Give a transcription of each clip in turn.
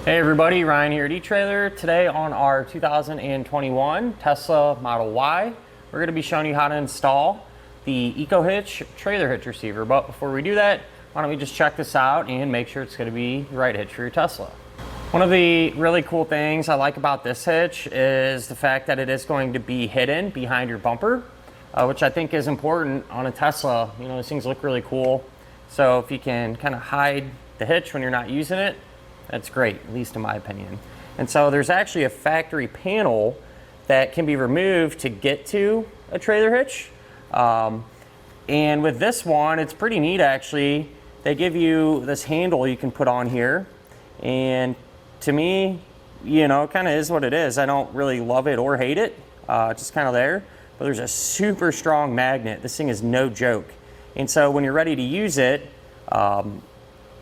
Hey everybody, Ryan here at eTrailer. Today on our 2021 Tesla Model Y, we're going to be showing you how to install the EcoHitch Trailer Hitch receiver. But before we do that, why don't we just check this out and make sure it's going to be the right hitch for your Tesla. One of the really cool things I like about this hitch is the fact that it is going to be hidden behind your bumper, which I think is important on a Tesla. You know, these things look really cool. So if you can kind of hide the hitch when you're not using it, that's great, at least in my opinion. And so there's actually a factory panel that can be removed to get to a trailer hitch. And with this one, it's pretty neat actually. They give you this handle you can put on here. And to me, you know, it kind of is what it is. I don't really love it or hate it, it's just kind of there. But there's a super strong magnet. This thing is no joke. And so when you're ready to use it,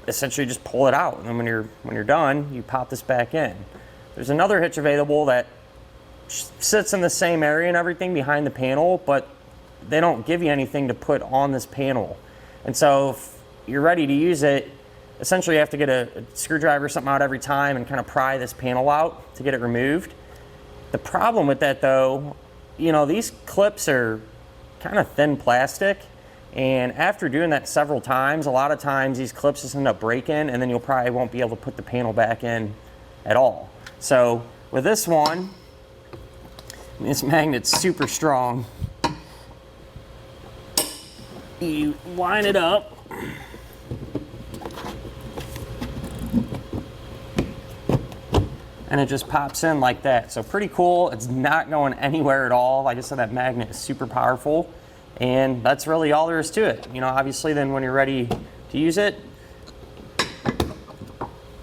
essentially just pull it out, and then when you're done, you pop this back in. There's another hitch available that sits in the same area and everything behind the panel, but they don't give you anything to put on this panel. And so if you're ready to use it, essentially you have to get a screwdriver or something out every time and kind of pry this panel out to get it removed. The problem with that though, you know, these clips are kind of thin plastic. And after doing that several times, a lot of times these clips just end up breaking, and then you'll probably won't be able to put the panel back in at all. So with this one, this magnet's super strong. You line it up. And it just pops in like that. So pretty cool. It's not going anywhere at all. Like I said, that magnet is super powerful. And that's really all there is to it. You know, obviously then when you're ready to use it,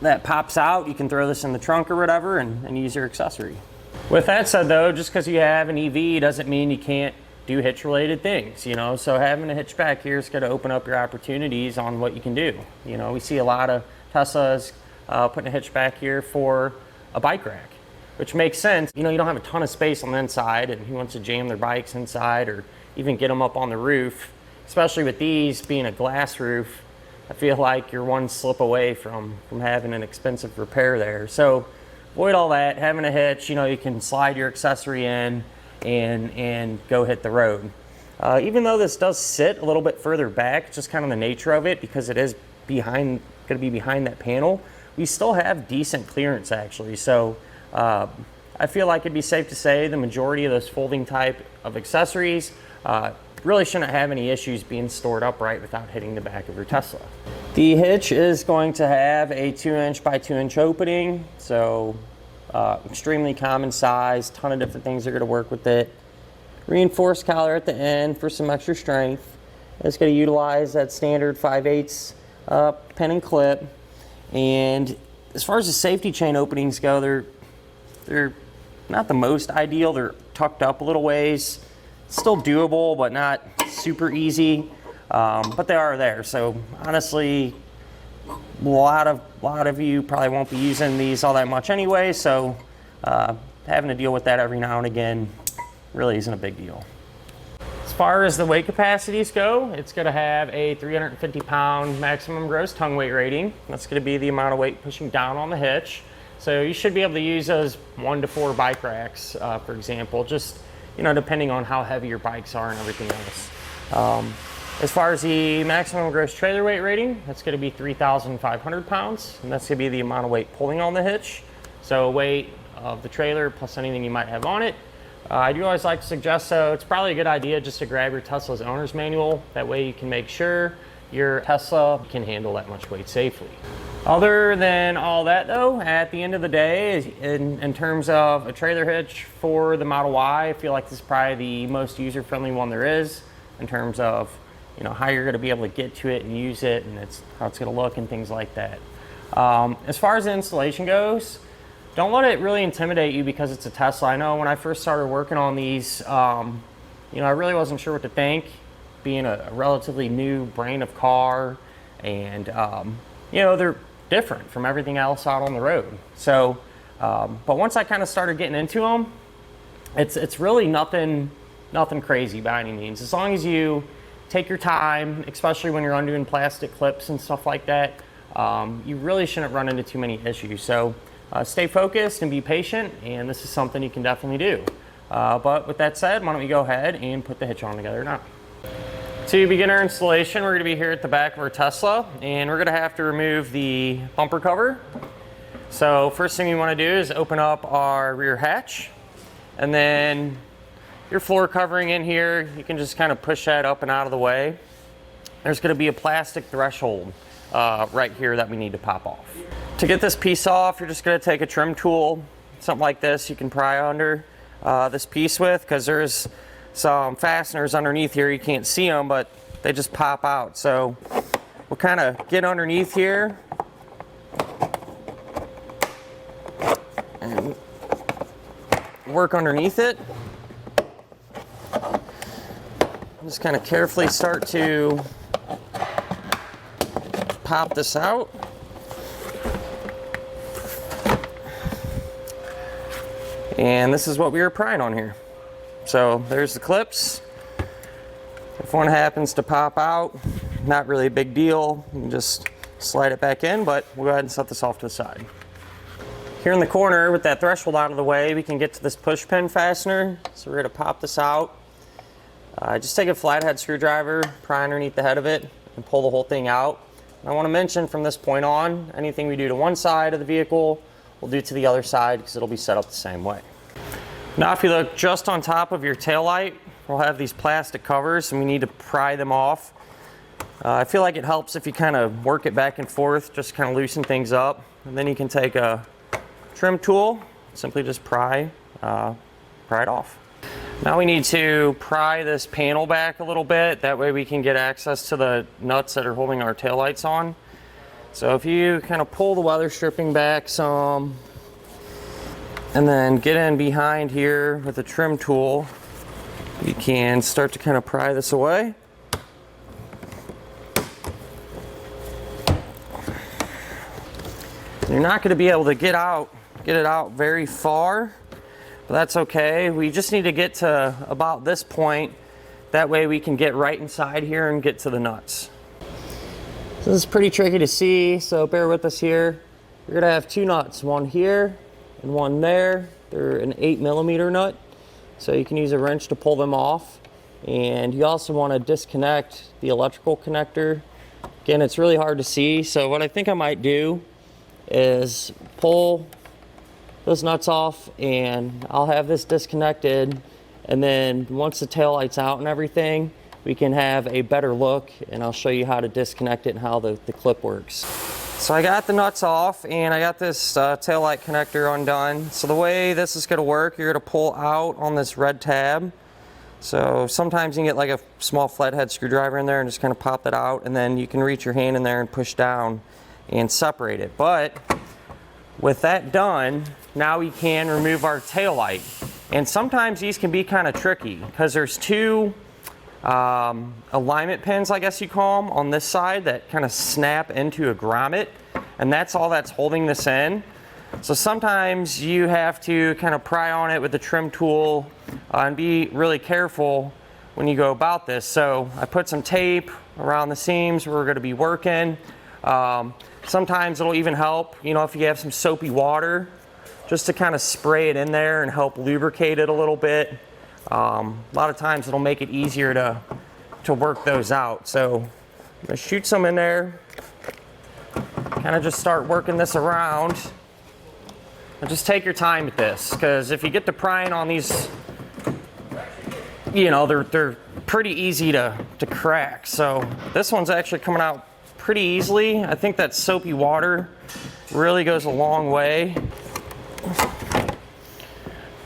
that pops out. You can throw this in the trunk or whatever and use your accessory. With that said though, just because you have an EV doesn't mean you can't do hitch related things, you know. So having a hitch back here is going to open up your opportunities on what you can do. You know, we see a lot of Teslas putting a hitch back here for a bike rack, which makes sense. You know, you don't have a ton of space on the inside, and who wants to jam their bikes inside or even get them up on the roof, especially with these being a glass roof. I feel like you're one slip away from having an expensive repair there. So avoid all that. Having a hitch, you know, you can slide your accessory in and go hit the road. Even though this does sit a little bit further back, just kind of the nature of it, because it is going to be behind that panel, we still have decent clearance actually. So I feel like it'd be safe to say the majority of those folding type of accessories really shouldn't have any issues being stored upright without hitting the back of your Tesla. The hitch is going to have a 2" by 2" opening, so extremely common size, ton of different things are going to work with it. Reinforced collar at the end for some extra strength. It's going to utilize that standard 5/8 pin and clip. And as far as the safety chain openings go, they're not the most ideal. They're tucked up a little ways. Still doable, but not super easy. But they are there. So honestly, a lot of you probably won't be using these all that much anyway. So having to deal with that every now and again really isn't a big deal. As far as the weight capacities go, it's going to have a 350-pound maximum gross tongue weight rating. That's going to be the amount of weight pushing down on the hitch. So you should be able to use those 1 to 4 bike racks, for example, just, you know, depending on how heavy your bikes are and everything else. As far as the maximum gross trailer weight rating, that's going to be 3,500 pounds, and that's going to be the amount of weight pulling on the hitch. So weight of the trailer plus anything you might have on it. I do always like to suggest, so it's probably a good idea just to grab your Tesla's owner's manual. That way you can make sure your Tesla can handle that much weight safely. Other than all that though, at the end of the day, in terms of a trailer hitch for the Model Y, I feel like this is probably the most user-friendly one there is in terms of, you know, how you're going to be able to get to it and use it, and how it's going to look and things like that. As far as the installation goes, don't let it really intimidate you because it's a Tesla. I know when I first started working on these, you know, I really wasn't sure what to think, being a relatively new brand of car, and you know, they're different from everything else out on the road. So, but once I kind of started getting into them, it's really nothing crazy by any means. As long as you take your time, especially when you're undoing plastic clips and stuff like that, you really shouldn't run into too many issues. So stay focused and be patient, and this is something you can definitely do. But with that said, why don't we go ahead and put the hitch on together now. To begin our installation, we're going to be here at the back of our Tesla, and we're going to have to remove the bumper cover. So first thing we want to do is open up our rear hatch, and then your floor covering in here, you can just kind of push that up and out of the way. There's going to be a plastic threshold right here that we need to pop off. To get this piece off, you're just going to take a trim tool, something like this you can pry under this piece with, because there's some fasteners underneath here. You can't see them, but they just pop out. So we'll kind of get underneath here and work underneath it. Just kind of carefully start to pop this out. And this is what we were prying on here. So there's the clips. If one happens to pop out, not really a big deal. You can just slide it back in, but we'll go ahead and set this off to the side. Here in the corner, with that threshold out of the way, we can get to this push pin fastener. So we're going to pop this out. Just take a flathead screwdriver, pry underneath the head of it, and pull the whole thing out. And I want to mention from this point on, anything we do to one side of the vehicle, we'll do to the other side because it'll be set up the same way. Now if you look just on top of your taillight, we'll have these plastic covers and we need to pry them off. I feel like it helps if you kind of work it back and forth, just kind of loosen things up. And then you can take a trim tool, simply just pry it off. Now we need to pry this panel back a little bit. That way we can get access to the nuts that are holding our taillights on. So if you kind of pull the weather stripping back some, and then get in behind here with a trim tool, you can start to kind of pry this away. You're not going to be able to get it out very far, but that's okay. We just need to get to about this point. That way we can get right inside here and get to the nuts. So this is pretty tricky to see, so bear with us here. You're going to have two nuts, one here and one there. They're an 8mm nut, so you can use a wrench to pull them off. And you also want to disconnect the electrical connector. Again, it's really hard to see, so what I think I might do is pull those nuts off, and I'll have this disconnected, and then once the taillight's out and everything, we can have a better look, and I'll show you how to disconnect it and how the clip works. So I got the nuts off, and I got this taillight connector undone. So the way this is going to work, you're going to pull out on this red tab. So sometimes you can get like a small flathead screwdriver in there and just kind of pop that out, and then you can reach your hand in there and push down and separate it. But with that done, now we can remove our taillight. And sometimes these can be kind of tricky because there's two alignment pins, I guess you call them, on this side that kind of snap into a grommet, and that's all that's holding this in. So sometimes you have to kind of pry on it with a trim tool and be really careful when you go about this. So I put some tape around the seams where we're going to be working. Sometimes it'll even help, you know, if you have some soapy water, just to kind of spray it in there and help lubricate it a little bit. A lot of times it'll make it easier to work those out. So I'm going to shoot some in there, kind of just start working this around. And just take your time with this, because if you get to prying on these, you know, they're pretty easy to crack. So this one's actually coming out pretty easily. I think that soapy water really goes a long way.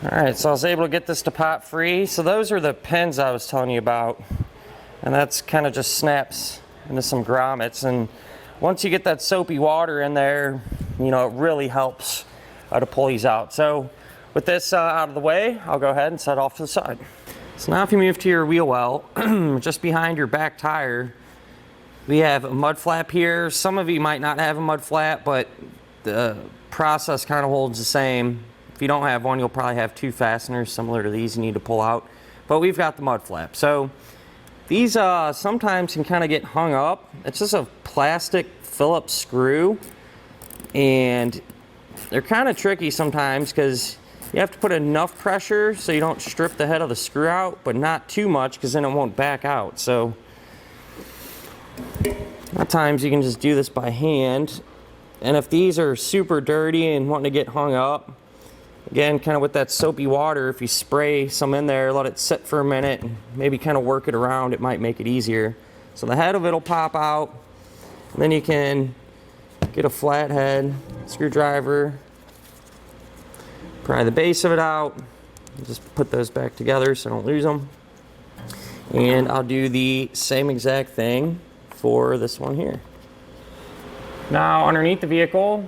All right, so I was able to get this to pop free. So those are the pins I was telling you about, and that's kind of just snaps into some grommets. And once you get that soapy water in there, you know, it really helps to pull these out. So with this out of the way, I'll go ahead and set off to the side. So now if you move to your wheel well, just behind your back tire, we have a mud flap here. Some of you might not have a mud flap, but the process kind of holds the same. If you don't have one, you'll probably have two fasteners similar to these you need to pull out. But we've got the mud flap. So these sometimes can kind of get hung up. It's just a plastic Phillips screw, and they're kind of tricky sometimes because you have to put enough pressure so you don't strip the head of the screw out, but not too much because then it won't back out. So at times you can just do this by hand. And if these are super dirty and wanting to get hung up, again, kind of with that soapy water, if you spray some in there, let it sit for a minute, and maybe kind of work it around, it might make it easier. So the head of it will pop out, and then you can get a flathead screwdriver, pry the base of it out, just put those back together so I don't lose them. And I'll do the same exact thing for this one here. Now underneath the vehicle,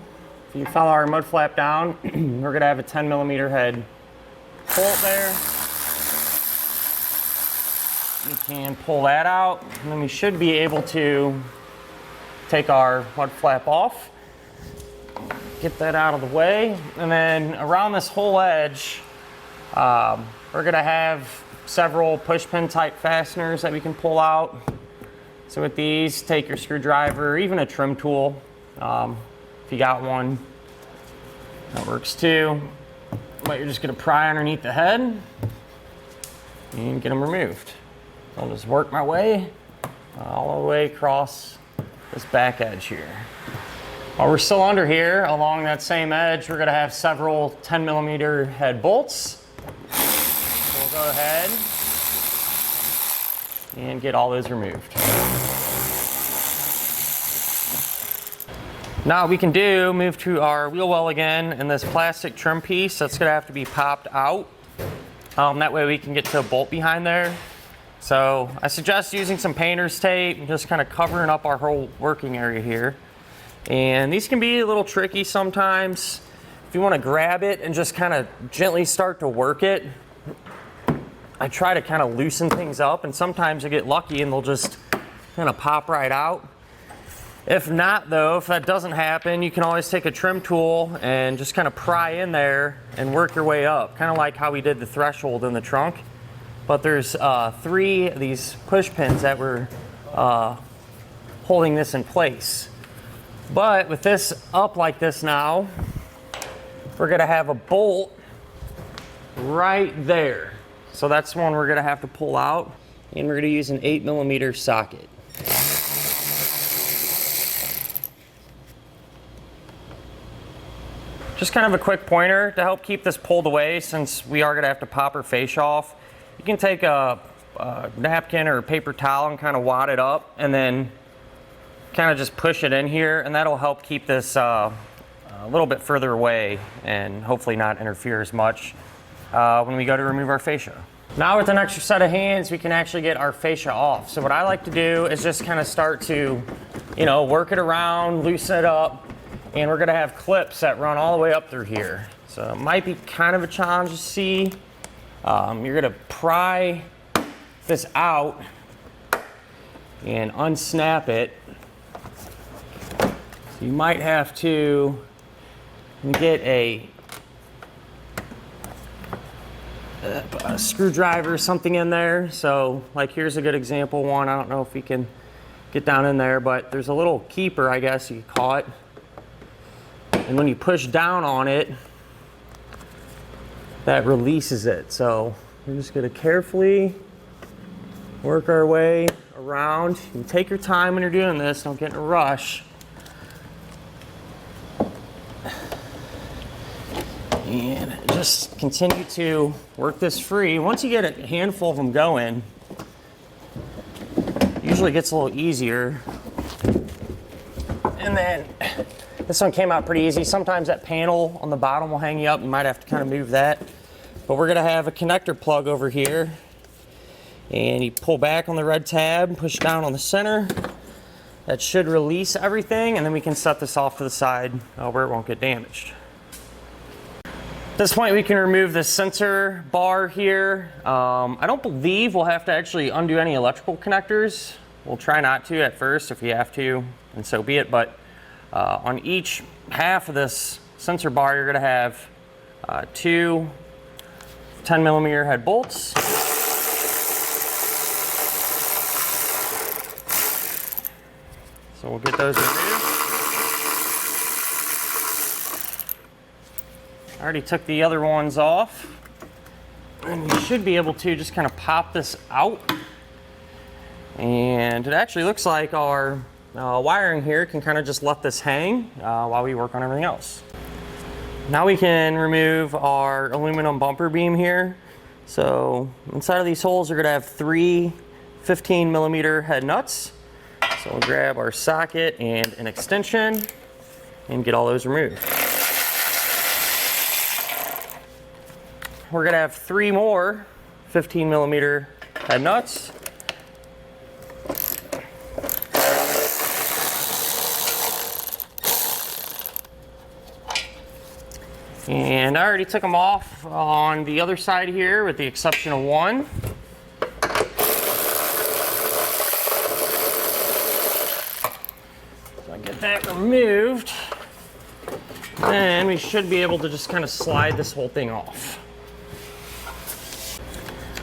if you follow our mud flap down, we're gonna have a 10mm head bolt there. You can pull that out, and then we should be able to take our mud flap off, get that out of the way, and then around this whole edge, we're gonna have several push pin type fasteners that we can pull out. So with these, take your screwdriver, or even a trim tool, if you got one, that works too. But you're just gonna pry underneath the head and get them removed. So I'll just work my way all the way across this back edge here. While we're still under here, along that same edge, we're gonna have several 10mm head bolts. So we'll go ahead and get all those removed. Now what we can do, move to our wheel well again, and this plastic trim piece, that's gonna have to be popped out. That way we can get to a bolt behind there. So I suggest using some painter's tape and just kind of covering up our whole working area here. And these can be a little tricky sometimes. If you want to grab it and just kind of gently start to work it, I try to kind of loosen things up, and sometimes I get lucky and they'll just kind of pop right out. If not though, if that doesn't happen, you can always take a trim tool and just kind of pry in there and work your way up, kind of like how we did the threshold in the trunk. But there's 3 of these push pins that were holding this in place. But with this up like this now, we're gonna have a bolt right there. So that's one we're gonna have to pull out, and we're gonna use an 8mm socket. Just kind of a quick pointer to help keep this pulled away, since we are gonna have to pop our fascia off. You can take a napkin or a paper towel and kind of wad it up, and then kind of just push it in here, and that'll help keep this a little bit further away and hopefully not interfere as much when we go to remove our fascia. Now with an extra set of hands, we can actually get our fascia off. So what I like to do is just kind of start to, work it around, loosen it up, and we're gonna have clips that run all the way up through here. So it might be kind of a challenge to see. You're gonna pry this out and unsnap it. So you might have to get a screwdriver or something in there. So like here's a good example one. I don't know if we can get down in there, but there's a little keeper, I guess you could call it. And when you push down on it, that releases it. So we're just gonna carefully work our way around. You take your time when you're doing this, don't get in a rush. And just continue to work this free. Once you get a handful of them going, it usually gets a little easier. And then this one came out pretty easy. Sometimes that panel on the bottom will hang you up. You might have to kind of move that. But we're gonna have a connector plug over here. And you pull back on the red tab, push down on the center. That should release everything, and then we can set this off to the side where it won't get damaged. At this point, we can remove the sensor bar here. I don't believe we'll have to actually undo any electrical connectors. We'll try not to at first. If you have to, and so be it. But on each half of this sensor bar, you're gonna have 2 10mm head bolts. So we'll get those removed. I already took the other ones off. And you should be able to just kind of pop this out. And it actually looks like our wiring here can kind of just let this hang while we work on everything else. Now we can remove our aluminum bumper beam here. So inside of these holes, we're gonna have 3 15mm head nuts. So we'll grab our socket and an extension and get all those removed. We're gonna have 3 more 15mm head nuts. And I already took them off on the other side here with the exception of one. So I get that removed. Then we should be able to just kind of slide this whole thing off.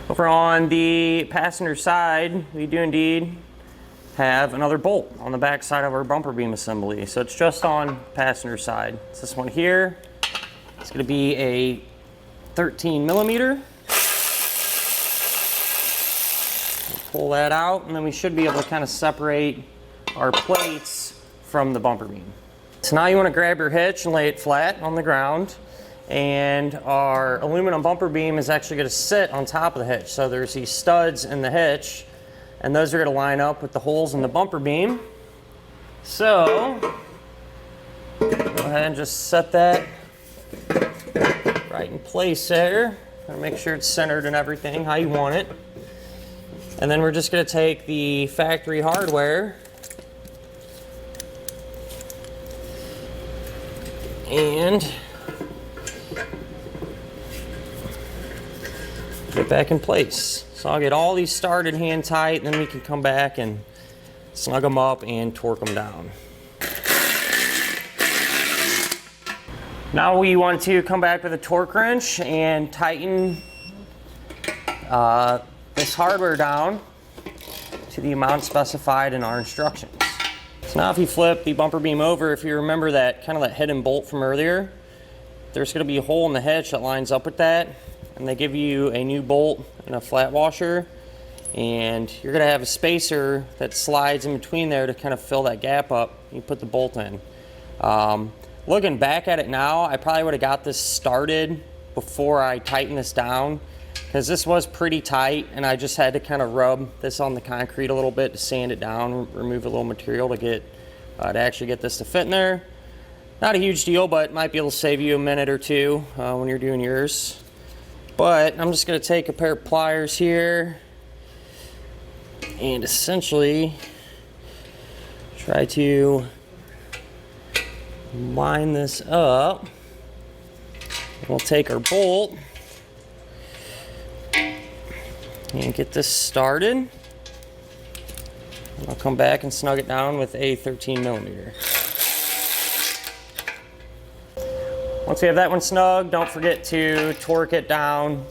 Over on the passenger side, we do indeed have another bolt on the back side of our bumper beam assembly. So it's just on passenger side. It's this one here. It's going to be a 13mm. We'll pull that out, and then we should be able to kind of separate our plates from the bumper beam. So now you want to grab your hitch and lay it flat on the ground, and our aluminum bumper beam is actually going to sit on top of the hitch. So there's these studs in the hitch, and those are going to line up with the holes in the bumper beam. So go ahead and just set that right in place there. Gotta make sure it's centered and everything how you want it. And then we're just gonna take the factory hardware and get it back in place. So I'll get all these started hand tight, and then we can come back and snug them up and torque them down. Now we want to come back with a torque wrench and tighten this hardware down to the amount specified in our instructions. So now if you flip the bumper beam over, if you remember that kind of that hidden bolt from earlier, there's going to be a hole in the hitch that lines up with that, and they give you a new bolt and a flat washer, and you're going to have a spacer that slides in between there to kind of fill that gap up. You put the bolt in. Looking back at it now, I probably would have got this started before I tightened this down, because this was pretty tight, and I just had to kind of rub this on the concrete a little bit to sand it down, remove a little material to get to actually get this to fit in there. Not a huge deal, but might be able to save you a minute or two when you're doing yours. But I'm just going to take a pair of pliers here and essentially try to line this up. We'll take our bolt and get this started. And I'll come back and snug it down with a 13mm. Once we have that one snug, don't forget to torque it down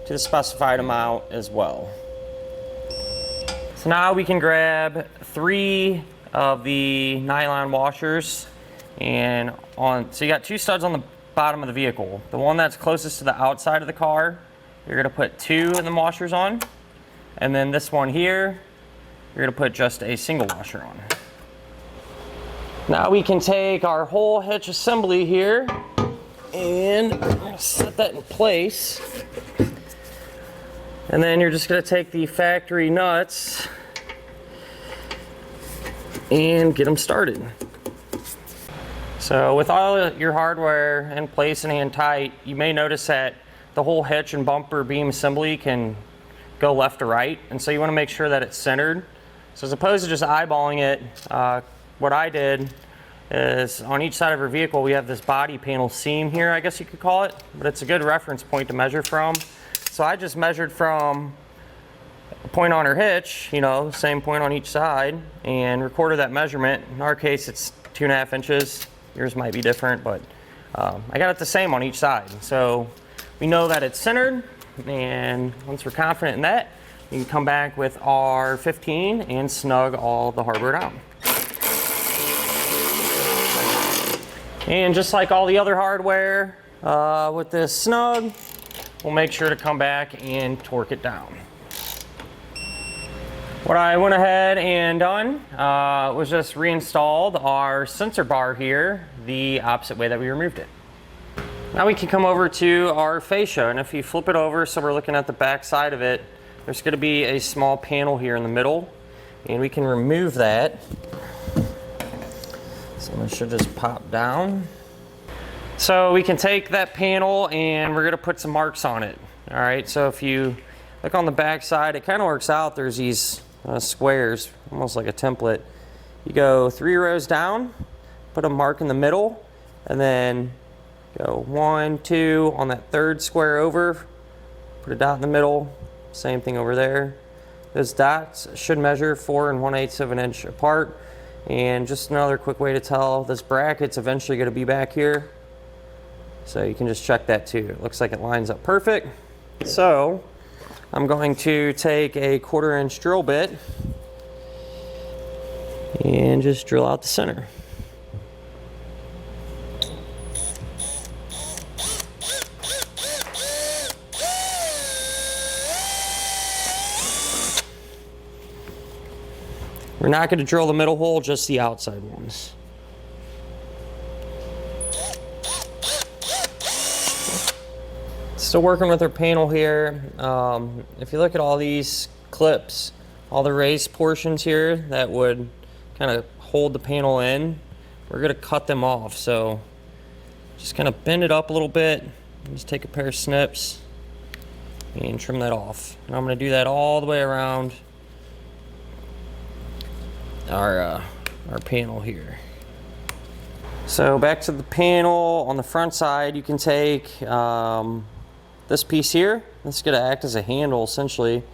to the specified amount as well. So now we can grab 3 of the nylon washers, and so you got 2 studs on the bottom of the vehicle. The one that's closest to the outside of the car, you're gonna put 2 of the washers on, and then this one here, you're gonna put just a single washer on. Now we can take our whole hitch assembly here and set that in place. And then you're just gonna take the factory nuts and get them started. So with all your hardware in place and hand tight, you may notice that the whole hitch and bumper beam assembly can go left to right, and so you want to make sure that it's centered. So as opposed to just eyeballing it, what I did is on each side of our vehicle we have this body panel seam here, I guess you could call it, but it's a good reference point to measure from. So I just measured from a point on our hitch, you know, same point on each side, and recorded that measurement. In our case it's 2.5 inches. Yours might be different, but I got it the same on each side. So we know that it's centered, and once we're confident in that, we can come back with our 15 and snug all the hardware down. And just like all the other hardware, with this snug, we'll make sure to come back and torque it down. What I went ahead and done was just reinstalled our sensor bar here the opposite way that we removed it. Now we can come over to our fascia, and if you flip it over so we're looking at the back side of it, there's going to be a small panel here in the middle, and we can remove that. So it should just pop down. So we can take that panel and we're going to put some marks on it. All right, so if you look on the back side, it kind of works out. There's these squares, almost like a template. You go 3 rows down, put a mark in the middle, and then go 1, 2 on that 3rd square over, put a dot in the middle, same thing over there. Those dots should measure 4 1/8 of an inch apart. And just another quick way to tell, this bracket's eventually going to be back here. So you can just check that too. It looks like it lines up perfect. So I'm going to take a 1/4 inch drill bit and just drill out the center. We're not going to drill the middle hole, just the outside ones. Still working with our panel here. If you look at all these clips, all the raised portions here that would kind of hold the panel in, we're going to cut them off. So just kind of bend it up a little bit, just take a pair of snips and trim that off. And I'm going to do that all the way around our panel here. So back to the panel on the front side, you can take this piece here. This is going to act as a handle essentially.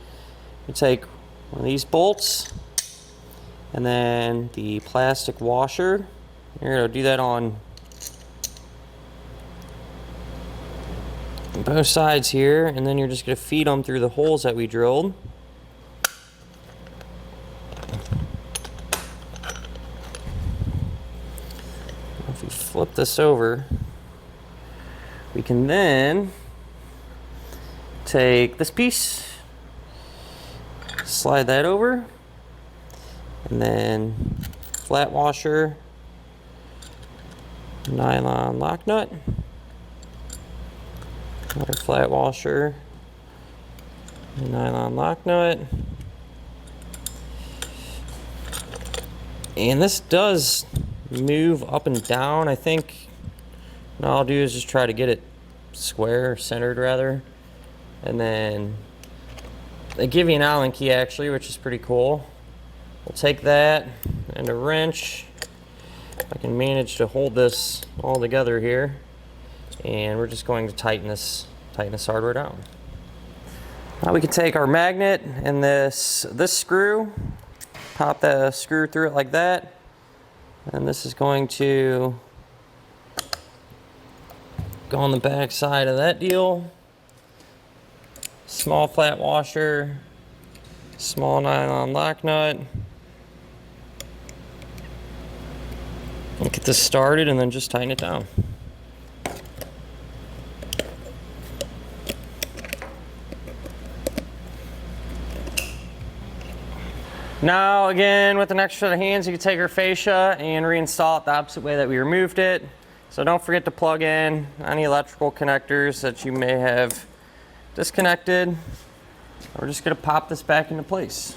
You take one of these bolts and then the plastic washer. You're going to do that on both sides here, and then you're just going to feed them through the holes that we drilled. If we flip this over, we can then take this piece, slide that over, and then flat washer, nylon lock nut, another flat washer, nylon lock nut. And this does move up and down. I think what I'll do is just try to get it square, centered rather. And then they give you an Allen key actually, which is pretty cool. We'll take that and a wrench. I can manage to hold this all together here, and we're just going to tighten this hardware down. Now we can take our magnet and this screw, pop the screw through it like that, and this is going to go on the back side of that deal. Small flat washer, small nylon lock nut. We'll get this started and then just tighten it down. Now again, with an extra set of hands, you can take our fascia and reinstall it the opposite way that we removed it. So don't forget to plug in any electrical connectors that you may have disconnected. We're just going to pop this back into place.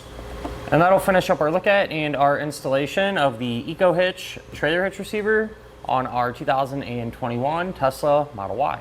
And that'll finish up our look at and our installation of the EcoHitch Trailer Hitch receiver on our 2021 Tesla Model Y.